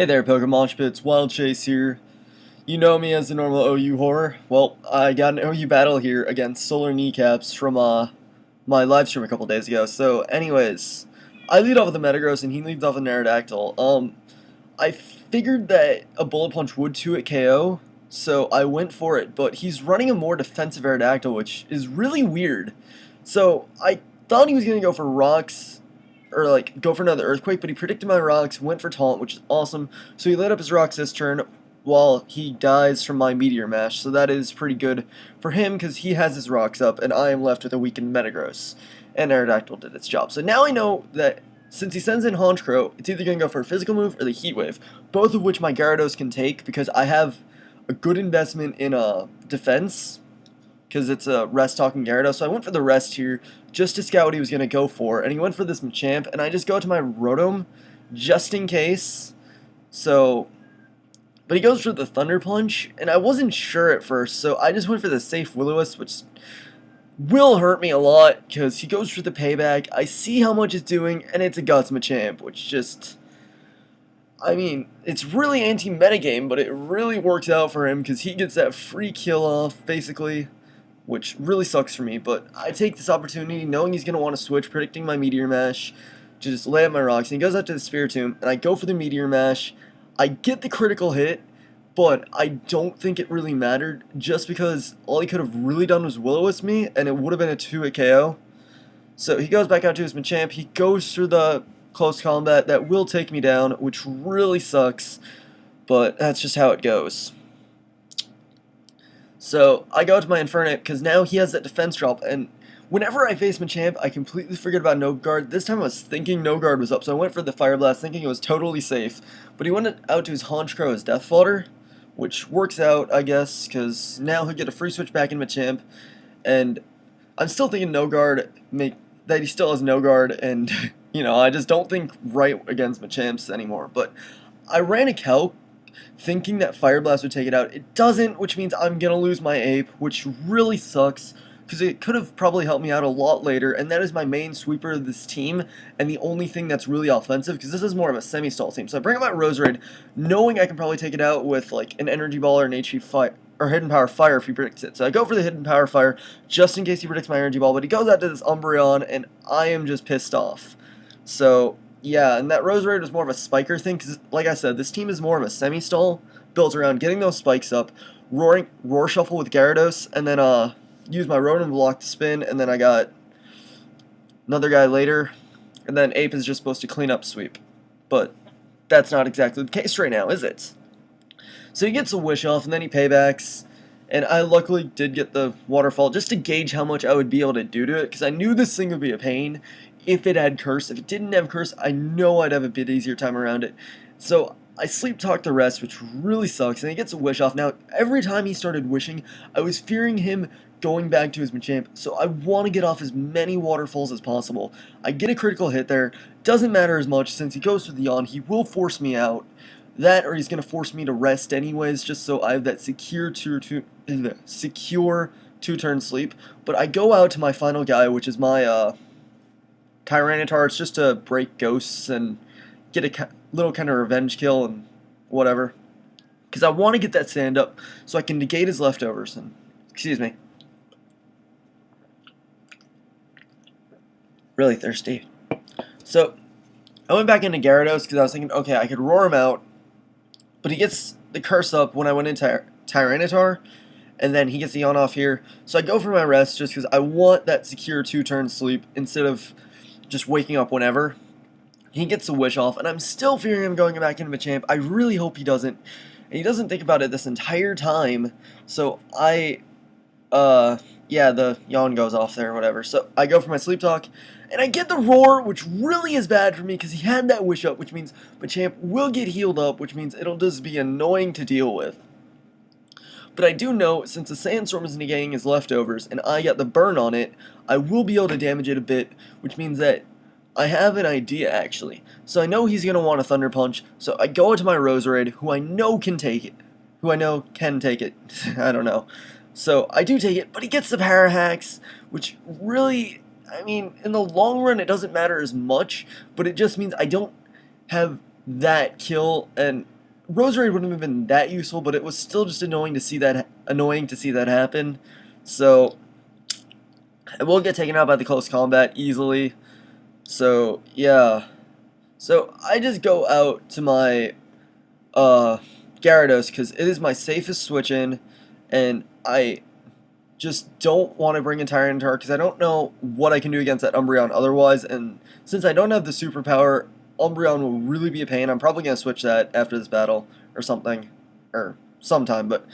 Hey there, PokeMoshPits, WileChase here. You know me as the normal OU horror. Well, I got an OU battle here against SolarKneeCaps from my live stream a couple days ago. So, anyways, I lead off with a Metagross and he leads off with an Aerodactyl. I figured that a Bullet Punch would 2-hit KO, so I went for it. But he's running a more defensive Aerodactyl, which is really weird. So I thought he was gonna go for Rocks or like go for another Earthquake, but he predicted my Rocks, went for Taunt, which is awesome. So he lit up his Rocks this turn while he dies from my Meteor Mash. So that is pretty good for him because he has his Rocks up and I am left with a weakened Metagross. And Aerodactyl did its job. So now I know that since he sends in Honchkrow, it's either going to go for a physical move or the Heat Wave, both of which my Gyarados can take because I have a good investment in defense because it's a rest talking Gyarados. So I went for the rest here just to scout what he was going to go for, and he went for this Machamp, and I just go to my Rotom just in case. So, but he goes for the Thunder Punch, and I wasn't sure at first, so I just went for the safe Will-O-Wisp, which will hurt me a lot because he goes for the payback. I see how much it's doing, and it's a Guts Machamp, which just, I mean, it's really anti-metagame, but it really works out for him because he gets that free kill off, basically, which really sucks for me. But I take this opportunity, knowing he's going to want to switch, predicting my Meteor Mash, to just lay up my Rocks, and he goes out to the Spiritomb, and I go for the Meteor Mash. I get the critical hit, but I don't think it really mattered, just because all he could have really done was Will-O-Wisp me, and it would have been a 2-hit KO. So he goes back out to his Machamp, he goes through the close combat, that will take me down, which really sucks, but that's just how it goes. So I go to my Infernape, because now he has that defense drop, and whenever I face Machamp, I completely forget about No Guard. This time I was thinking No Guard was up, so I went for the Fire Blast, thinking it was totally safe, but he went out to his Honchkrow as Death Fodder, which works out, I guess, because now he'll get a free switch back in Machamp, and I'm still thinking No Guard, that he still has No Guard, and, you know, I just don't think right against Machamps anymore. But I ran a Calc thinking that Fire Blast would take it out. It doesn't, which means I'm going to lose my Ape, which really sucks, because it could have probably helped me out a lot later, and that is my main sweeper of this team, and the only thing that's really offensive, because this is more of a semi-stall team. So I bring up my Roserade, knowing I can probably take it out with like an Energy Ball or an HP Fire, or Hidden Power Fire if he predicts it. So I go for the Hidden Power Fire, just in case he predicts my Energy Ball, but he goes out to this Umbreon, and I am just pissed off. So, yeah, and that Roserade was more of a spiker thing, because, like I said, this team is more of a semi-stall, built around getting those spikes up, Roar Shuffle with Gyarados, and then, use my Rotom block to spin, and then I got another guy later, and then Ape is just supposed to clean up sweep. But that's not exactly the case right now, is it? So he gets a Wish Off, and then he paybacks, and I luckily did get the Waterfall just to gauge how much I would be able to do to it, because I knew this thing would be a pain if it had Curse. If it didn't have Curse, I know I'd have a bit easier time around it. So I Sleep Talk the rest, which really sucks, and he gets a Wish Off. Now, every time he started wishing, I was fearing him going back to his Machamp, so I want to get off as many Waterfalls as possible. I get a critical hit there, doesn't matter as much, since he goes for the Yawn, he will force me out. That, or he's going to force me to rest anyways, just so I have that secure two-turn sleep. But I go out to my final guy, which is my Tyranitar. It's just to break ghosts and get a little kind of revenge kill and whatever. Because I want to get that stand up so I can negate his leftovers. And, excuse me. Really thirsty. So, I went back into Gyarados because I was thinking, okay, I could roar him out, but he gets the Curse up when I went into Tyranitar, and then he gets the on off here. So I go for my rest just because I want that secure two-turn sleep instead of just waking up whenever. He gets a Wish Off, and I'm still fearing him going back into Machamp. I really hope he doesn't. And he doesn't think about it this entire time, so yeah, the Yawn goes off there or whatever. So I go for my Sleep Talk, and I get the Roar, which really is bad for me because he had that Wish Up, which means Machamp will get healed up, which means it'll just be annoying to deal with. But I do know, since the Sandstorm is negating his leftovers, and I got the burn on it, I will be able to damage it a bit, which means that I have an idea, actually. So I know he's going to want a Thunder Punch, so I go into my Roserade, who I know can take it. I don't know. So I do take it, but he gets the Power Hacks, which really, I mean, in the long run, it doesn't matter as much, but it just means I don't have that kill, and Roserade wouldn't have been that useful, but it was still just annoying to see that happen. So it will get taken out by the close combat easily. So yeah. So I just go out to my Gyarados because it is my safest switch in, and I just don't want to bring in Tyranitar because I don't know what I can do against that Umbreon otherwise, and since I don't have the superpower, Umbreon will really be a pain. I'm probably going to switch that after this battle or something, or sometime, but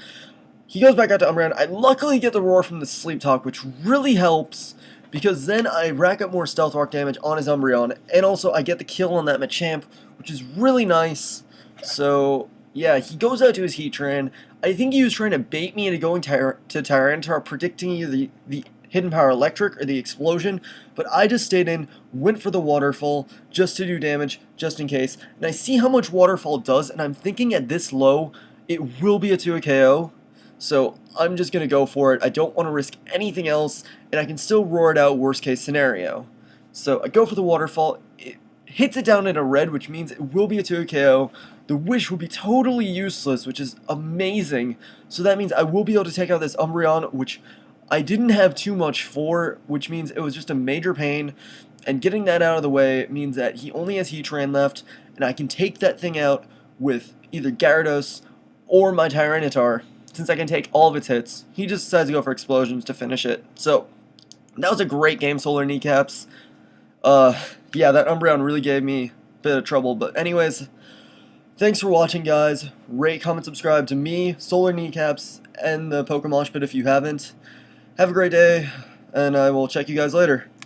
he goes back out to Umbreon. I luckily get the Roar from the Sleep Talk, which really helps, because then I rack up more Stealth Rock damage on his Umbreon, and also I get the kill on that Machamp, which is really nice. So yeah, he goes out to his Heatran. I think he was trying to bait me into going to Tyranitar, predicting either the Hidden Power Electric or the Explosion, but I just stayed in, went for the Waterfall, just to do damage, just in case, and I see how much Waterfall does, and I'm thinking at this low, it will be a 2 KO, so I'm just going to go for it. I don't want to risk anything else, and I can still roar it out worst case scenario. So I go for the Waterfall, it hits it down in a red, which means it will be a 2 KO. The Wish will be totally useless, which is amazing, so that means I will be able to take out this Umbreon, which I didn't have too much for, which means it was just a major pain, and getting that out of the way means that he only has Heatran left, and I can take that thing out with either Gyarados or my Tyranitar, since I can take all of its hits. He just decides to go for Explosions to finish it. So, that was a great game, SolarKneeCaps. Yeah, that Umbreon really gave me a bit of trouble, but anyways, thanks for watching, guys. Rate, comment, subscribe to me, SolarKneeCaps, and the PokeMoshPit if you haven't. Have a great day, and I will check you guys later.